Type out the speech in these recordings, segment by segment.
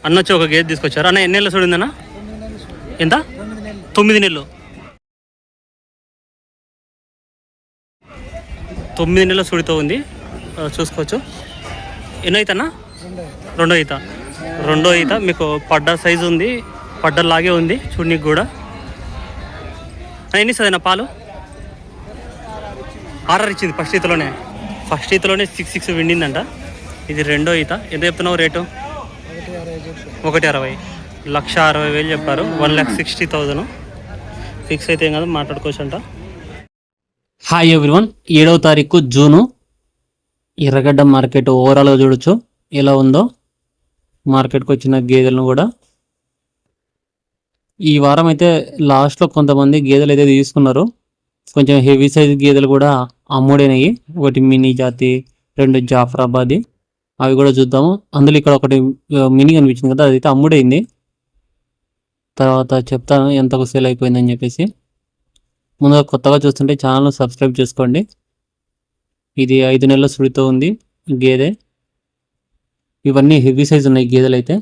అన్న వచ్చి ఒక గేదె తీసుకొచ్చారు. అన్న ఎన్ని నెలలు చూడిందన్న? ఎంత? 9 నెలలు. 9 నెలల సుడితో ఉంది, చూసుకోవచ్చు. ఎన్నో ఈత అన్న? రెండో ఈత. మీకు పడ్డ సైజు ఉంది, పడ్డలాగే ఉంది చూడనీకి కూడా. ఎన్ని ఇస్తుంది అన్న పాలు? 6 ఇచ్చింది ఫస్ట్ ఈతలోనే. 6 విండిందంట. ఇది రెండో ఈత. ఎంత చెప్తున్నావు రేటు? 1,60,000. 1,60,000 చెప్పారు. 1,60,000 ఫిక్స్ అయితే ఏం కాదు, మాట్లాడుకోవచ్చు అంట. హాయ్ ఎవ్రీవన్, 7వ తారీఖు జూను. ఎర్రగడ్డ మార్కెట్ ఓవరాల్గా చూడొచ్చు ఎలా ఉందో. మార్కెట్కి వచ్చిన గేదెలను కూడా ఈ వారం అయితే లాస్ట్లో కొంతమంది గేదెలు అయితే తీసుకున్నారు. కొంచెం హెవీ సైజ్ గేదెలు కూడా అమ్ముడైనవి. ఒకటి మినీ జాతి, 2 జాఫరాబాది, అవి కూడా చూద్దాము. అందులో ఇక్కడ ఒకటి మినీ కనిపించింది కదా, అదైతే అమ్ముడైంది. తర్వాత చెప్తాను ఎంతకు సేల్ అయిపోయిందని చెప్పేసి. ముందుగా కొత్తగా చూస్తుంటే ఛానల్ను సబ్స్క్రైబ్ చేసుకోండి. ఇది 5 నెలల సుడితో ఉంది గేదె. ఇవన్నీ హెవీ సైజ్ ఉన్నాయి గేదెలు అయితే.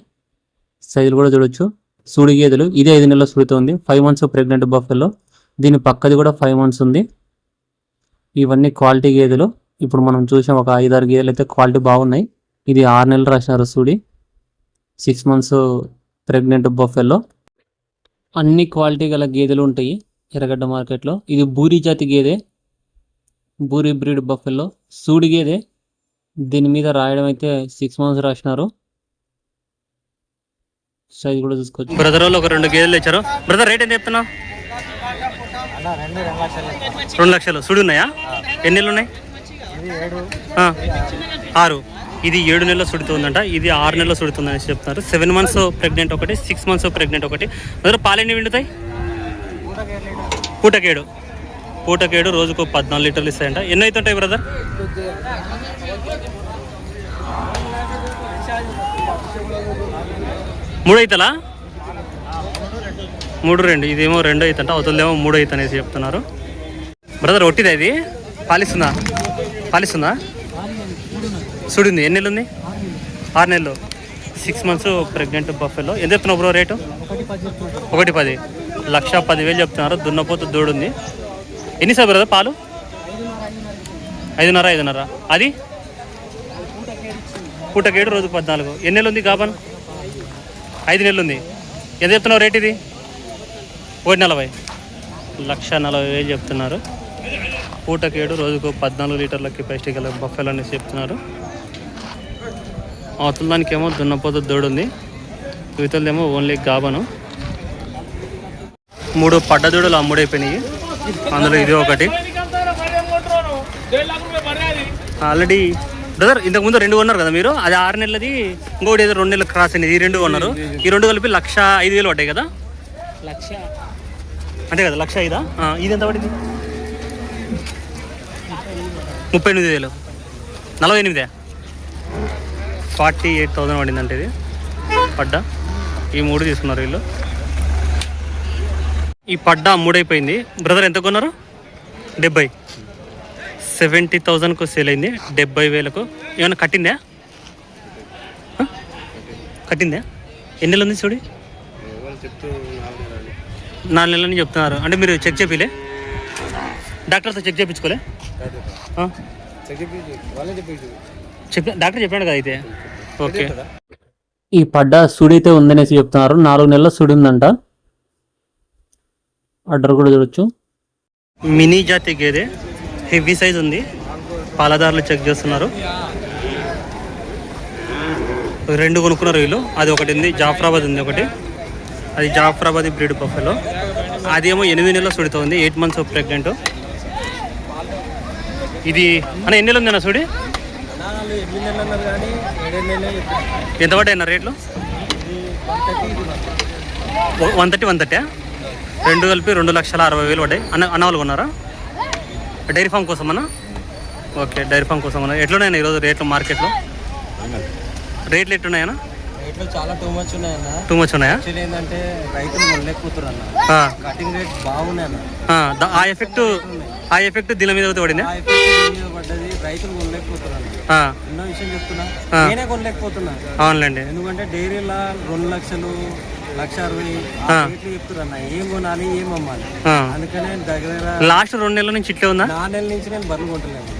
సైజులు కూడా చూడొచ్చు. సూడి గేదెలు. ఇది 5 నెలల సుడితో ఉంది. 5 months ప్రెగ్నెంట్ బఫెల్లో. దీని పక్కది కూడా 5 months ఉంది. ఇవన్నీ క్వాలిటీ గేదెలు. ఇప్పుడు మనం చూసాం ఒక 5-6 గేదెలు అయితే క్వాలిటీ బాగున్నాయి. ఇది 6 నెలలు రాసినారు సూడి, 6 months ప్రెగ్నెంట్ బఫెల్లో. అన్ని క్వాలిటీ గల గేదెలు ఉంటాయి ఎర్రగడ్డ మార్కెట్లో. ఇది బూరి జాతి గేదె, బూరి బ్రీడ్ బఫెల్లో సూడి గేదె. దీని మీద రాయడం అయితే 6 months రాసినారు. సైజ్ కూడా చూసుకోవచ్చు. బ్రదర్ వాళ్ళు ఒక 2 గేదెలు ఇచ్చారు. బ్రదర్ రేట్ ఎంత చెప్తున్నావు? 2 లక్షలు. సుడి ఉన్నాయా? ఎన్ని నెలలు ఉన్నాయి? 6. ఇది 7 నెలల సుడితో ఉందంట. ఇది 6 నెలల సుడుతుందని చెప్తున్నారు. 7 months ప్రెగ్నెంట్ ఒకటి, 6 months ప్రెగ్నెంట్ ఒకటి. బ్రదర్ పాలు ఎన్ని విండుతాయి? పూటకేడు రోజుకు 14 లీటర్లు ఇస్తాయంట. ఎన్ని అవుతుంటాయి బ్రదర్? 3 అవుతాలా? 3-2. ఇదేమో 2 అవుతుంట, అవతలదేమో 3 అవుతా అనేసి చెప్తున్నారు. బ్రదర్ ఒట్టిదా ఇది? పాలిస్తుందా? చూడింది. ఎన్ని నెలలు ఉంది? 6 నెలలు. 6 months ప్రెగ్నెంట్ బఫెల్లో. ఎంత చెప్తున్నావు బ్రో రేటు? 1,10,000. 1,10,000 చెప్తున్నారు. దున్నపోతు దూడుంది. ఎన్ని సార్ బ్రదర్ పాలు? 5.5. అది పూటకేడు రోజు 14. ఎన్ని నెలలు ఉంది గాబన్? 5 నెలలు ఉంది. ఎంత చెప్తున్నావు రేట్ ఇది? 1,40,000. 1,40,000 చెప్తున్నారు. పూటకేడు రోజుకు 14 లీటర్ల కెపాసిటీ గల బఫెల్ అనేసి చెప్తున్నారు. అవతల దానికేమో దున్నపోతు దూడుంది, ఇవతలదేమో ఓన్లీ గాబను. 3 పడ్డ దూడలు అమ్ముడైపోయినాయి. అందులో ఇది ఒకటి. ఆల్రెడీ బ్రదర్ ఇంతకుముందు 2 కొన్నారు కదా మీరు. అది 6 నెలలది, ఇంకోటి ఏదో 2 నెలలు క్రాస్ అయింది. ఈ 2 కొన్నారు. ఈ 2 కలిపి 1,05,000 పడ్డాయి కదా? అంతే కదా? 1,05,000. ఇది ఎంత పడింది? 38,000. 48. 48,000 పడిందంటే ఇది పడ్డా. ఈ 3 తీసుకున్నారు వీళ్ళు. ఈ పడ్డ అమ్ముడైపోయింది. బ్రదర్ ఎంత కొన్నారు? 70. 70,000కు సేల్ అయింది. 70,000కు. ఏమైనా కట్టిందా? ఎన్ని నెలలు ఉంది చూడి? 4 నెలలని చెప్తున్నారు. అంటే మీరు చెక్ చేపిలే? డాక్టర్తో చెక్ చేయించుకోలే? డాక్టర్ చెప్పాడు కదా అయితే. ఓకే. ఈ పడ్డ సుడి అయితే ఉందనేసి చెప్తున్నారు. 4 నెలల సుడి ఉందంట. ఆర్డర్ కూడా చూడొచ్చు. మినీ జాతి గేదె, హెవీ సైజ్ ఉంది. పాలదారులు చెక్ చేస్తున్నారు. 2 కొనుక్కున్నారు వీళ్ళు. అది ఒకటి ఉంది, జాఫరాబాద్ ఉంది ఒకటి. అది జాఫరాబాద్ బ్రీడ్ బఫెలో. అదేమో 8 నెలల సుడితో ఉంది, 8 months ప్రెగ్నెంట్. ఇది అన్న ఎన్ని నెలలు ఉందన్న సుడి? ఎంత పడ్డాయన్న రేట్లు? 130. 2 కలిపి 2,60,000 పడ్డాయి. అన్నవాళ్ళు కొన్నారా? డైరీ ఫామ్ కోసం అన్న? ఓకే, డైరీ ఫామ్ కోసం అన్న. ఎట్లున్నాయన్న ఈరోజు రేట్లు మార్కెట్లో? రేట్లు ఎట్లున్నాయన్నా? రేట్లు చాలా టూ మచ్ ఉన్నాయన్న. టూ మచ్ ఉన్నాయా? ఏంటంటే రైతులు మొదలెక్కుతున్నారు అన్న. కటింగ్ రేట్ బాగున్నాయి అన్న. ఆ ఎఫెక్ట్ ఆ ఎఫెక్ట్ దీని మీద పడింది. ఆ ఎఫెక్ట్ దీని మీద పడ్డది. రైతులు కొనలేకపోతున్నారు. ఎన్నో విషయం చెప్తున్నా, నేనే కొనలేకపోతున్నా. అవునులేండి. ఎందుకంటే డైరీలా 2 లక్షలు 1,60,000 రేట్లు చెప్తున్నా. ఏం కొనాలి, ఏం అమ్మాలి. అందుకనే దగ్గర లాస్ట్ 2 నెలల నుంచి ఇట్లే ఉందా? 4 నెలల నుంచి నేను బర్రెలు కొంటలేను.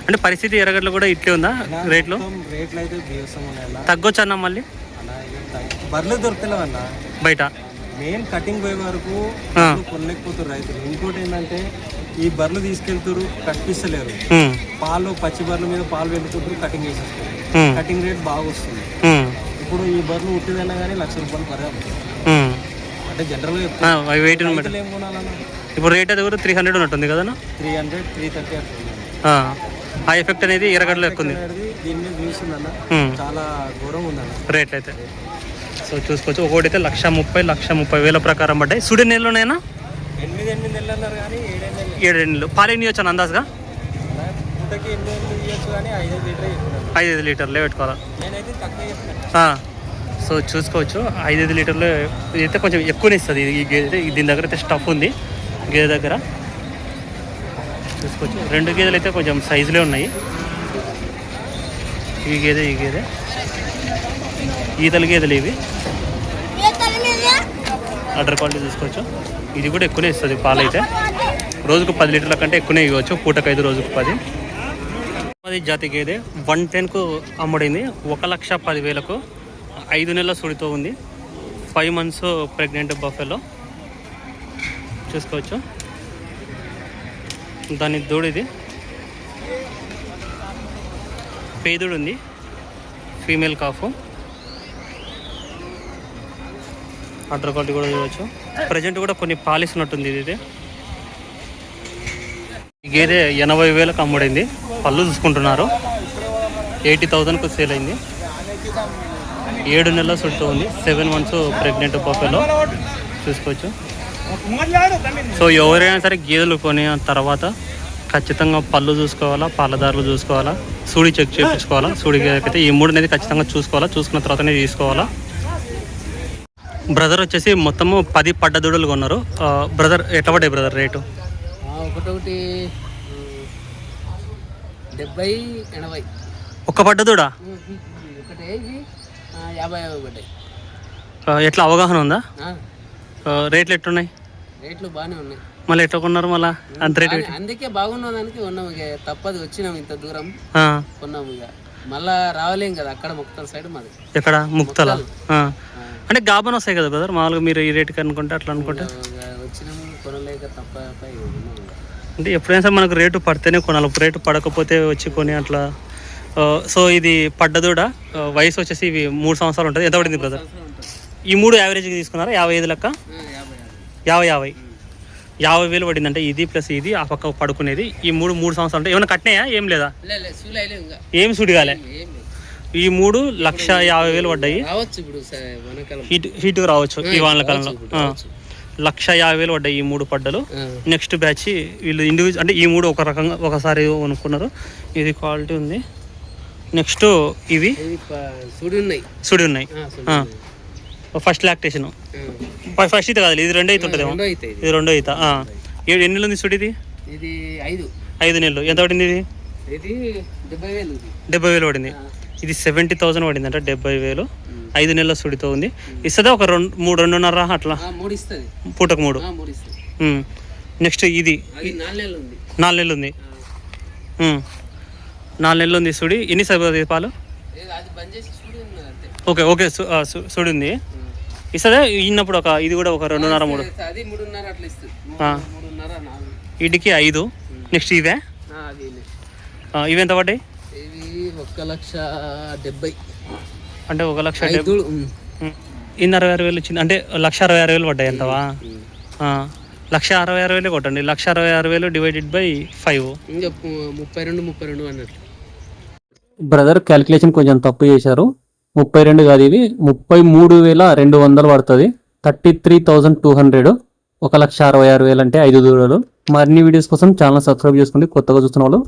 అంటే పరిస్థితి ఎర్రగడ్డలో కూడా ఇట్లే ఉందా? రేట్లు అయితే బీఎస్ఎం ఉన్నాయి. తగ్గొచ్చు అన్న మళ్ళీ బర్రెలు దొరుకుతలేవు అన్న బయట. మెయిన్ కటింగ్ పోయే వరకు కొనలేకపోతారు రైతులు. ఇంకోటి ఏంటంటే ఈ బర్రెలు తీసుకెళ్తారు, కట్టిస్తలేరు. పాలు పచ్చి బర్రెల మీద పాలు వెళ్తుంటారు, కటింగ్ చేసేస్తారు. కటింగ్ రేట్ బాగా వస్తుంది. ఇప్పుడు ఈ బర్రెలు ఉట్టిదన్నా కానీ ₹1,00,000 బర్రె అంటే జనరల్గా ఏం కొనాలన్నా ఇప్పుడు రేట్ అది కూడా 300 ఉన్నట్టుంది కదా? 300, 330 అట్లా. ఆ ఎఫెక్ట్ అనేది ఎర్రగడ్డలో ఎక్కువ ఉంది. దీని మీద చూసిందన్న చాలా ఘోరంగా ఉందన్న రేట్లు అయితే. సో చూసుకోవచ్చు. ఒకటి అయితే 1,30,000 ప్రకారం పడ్డాయి. సుడి నెలలోనైనా 8 నెలలు అన్నారు కానీ 7 నెలలు పాలు ఎన్ని వచ్చాను అందాజుగా? పూటకి 8 నెలలు ఇవ్వచ్చు కానీ 5 లీటర్ 5 లీటర్లే పెట్టుకోవాలా? నేనైతే తక్కువ. సో చూసుకోవచ్చు 5 లీటర్లు ఇదైతే కొంచెం ఎక్కువనే ఇస్తుంది ఈ గేదె. దీని దగ్గర అయితే స్టఫ్ ఉంది గేదె దగ్గర. చూసుకోవచ్చు 2 గేదెలు అయితే కొంచెం సైజులే ఉన్నాయి. ఈ గేదె ఈతల గేదెలు ఇవి. అడ్డర్ క్వాలిటీ చూసుకోవచ్చు. ఇది కూడా ఎక్కువనే ఇస్తుంది పాలు అయితే. రోజుకు 10 లీటర్ల కంటే ఎక్కువనే ఇవ్వచ్చు. పూటకు 5, రోజుకు 10. అది జాతి గేదె 110కు అమ్ముడింది. 1,10,000కు 5 నెలల సుడితో ఉంది. 5 months ప్రెగ్నెంట్ బఫెలో చూసుకోవచ్చు. దాని దూడిది పేదుడు ఉంది, ఫీమేల్ కాఫ్. అడ్డర్ క్వాలిటీ కూడా చూడవచ్చు. ప్రజెంట్ కూడా కొన్ని పాలిస్తున్నట్టుంది ఇది. ఈ గేదె 80,000కు అమ్ముడైంది. పళ్ళు చూసుకుంటున్నారు. 80,000కు సేల్ అయింది. 7 నెలల సుడితో ఉంది. 7 months ప్రెగ్నెంట్ బఫెలో చూసుకోవచ్చు. సో ఎవరైనా సరే గేదెలు కొని తర్వాత ఖచ్చితంగా పళ్ళు చూసుకోవాలా, పాలదారులు చూసుకోవాలా, సూడి చెక్ చేయించుకోవాలా. సూడి గేదెకైతే ఈ 3 అనేది ఖచ్చితంగా చూసుకోవాలా. చూసుకున్న తర్వాతనే తీసుకోవాలా. బ్రదర్ వచ్చేసి మొత్తము 10 పడ్డదూడలు కొన్నారు. బ్రదర్ ఎట్లా పడ్డాయి బ్రదర్ రేటు? ఒకటి 70-80. ఒక్క పడ్డదూడ 50 పడ్డాయి. ఎట్లా అవగాహన ఉందా? రేట్లు ఎట్లున్నాయి? రేట్లు బాగానే ఉన్నాయి. మళ్ళీ ఎట్లా కొన్నారు మళ్ళీ అంత రేట్? అందుకే బాగున్నదానికి కొన్నాము. ఇక తప్పదు, వచ్చినాము ఇంత దూరం కొన్నాము. ఇక మళ్ళా రావలేం కదా. అక్కడ ముక్తల సైడ్ మాది. ఎక్కడ ముక్తల? అంటే గాబన్ వస్తాయి కదా బ్రదర్ మామూలుగా. మీరు ఈ రేటుకి అనుకుంటే అట్లా అనుకుంటే వచ్చినాము, కొనలేక తప్ప. అంటే ఎప్పుడైనా సరే మనకు రేటు పడితేనే కొనాలి. రేటు పడకపోతే వచ్చి కొని అట్లా. సో ఇది పడ్డదూడ. వయసు వచ్చేసి ఇవి 3 సంవత్సరాలు ఉంటుంది. ఎంత పడింది బ్రదర్? ఈ 3 యావరేజ్కి తీసుకున్నారా? 55 లెక్క? 50,000 పడిందంటే ఇది ప్లస్ ఇది ఆ పక్క పడుకునేది. ఈ 3 సంవత్సరాలు అంటే ఏమైనా కట్టినాయా? ఏం లేదా? ఏం సుడిగాలే. ఈ 3 1,50,000 పడ్డాయి. హీట్ రావచ్చు ఈ వానకాలంలో. 1,50,000 పడ్డాయి ఈ 3 పడ్డలు. నెక్స్ట్ బ్యాచ్ వీళ్ళు ఇండివిజువల్ అంటే ఈ 3 ఒక రకంగా ఒకసారి కొనుక్కున్నారు. ఇది క్వాలిటీ ఉంది. నెక్స్ట్ ఇవి సుడి ఉన్నాయి. First lactation. ఫస్ట్ ఈత కాదు, ఇది 2 అయితే ఉంటుందేమో. ఇది 2 ఈత. 7 నెలలు ఉంది సుడి. ఇది 5 నెలలు. ఎంత పడింది ఇది? 70,000 పడింది. ఇది 70,000 పడింది అంటే 70,000. 5 నెలల సుడితో ఉంది. ఇస్తుందా ఒక 2.5 అట్లా? పూటకు 3. నెక్స్ట్ ఇది 4 నెలలు ఉంది. 4 నెలలు ఉంది సుడి. ఎన్ని సరిపోతుంది పాలు? ఓకే సుడి ఉంది. ఇస్తుందా ఇన్నప్పుడు ఇది కూడా ఒక 2.5-3? వీటికి 5. నెక్స్ట్ ఇవే ఇవి ఎంత పడ్డాయి? 1,70,000 అంటే 1,70,000. 66,000 వచ్చింది అంటే 1,66,000 పడ్డాయి. ఎంతవా? 1,66,000 కొట్టండి. 1,66,000 డివైడెడ్ బై 5. 32 అన్నట్లు. బ్రదర్ క్యాలిక్యులేషన్ కొంచెం తప్పు చేశారు. 32 కాదు, ఇవి 33,200 పడుతుంది. 33,200. 1,66,000 అంటే 5 దూడలు. మరిన్ని వీడియోస్ కోసం ఛానల్ సబ్స్క్రైబ్ చేసుకోండి కొత్తగా చూస్తున్న వాళ్ళు.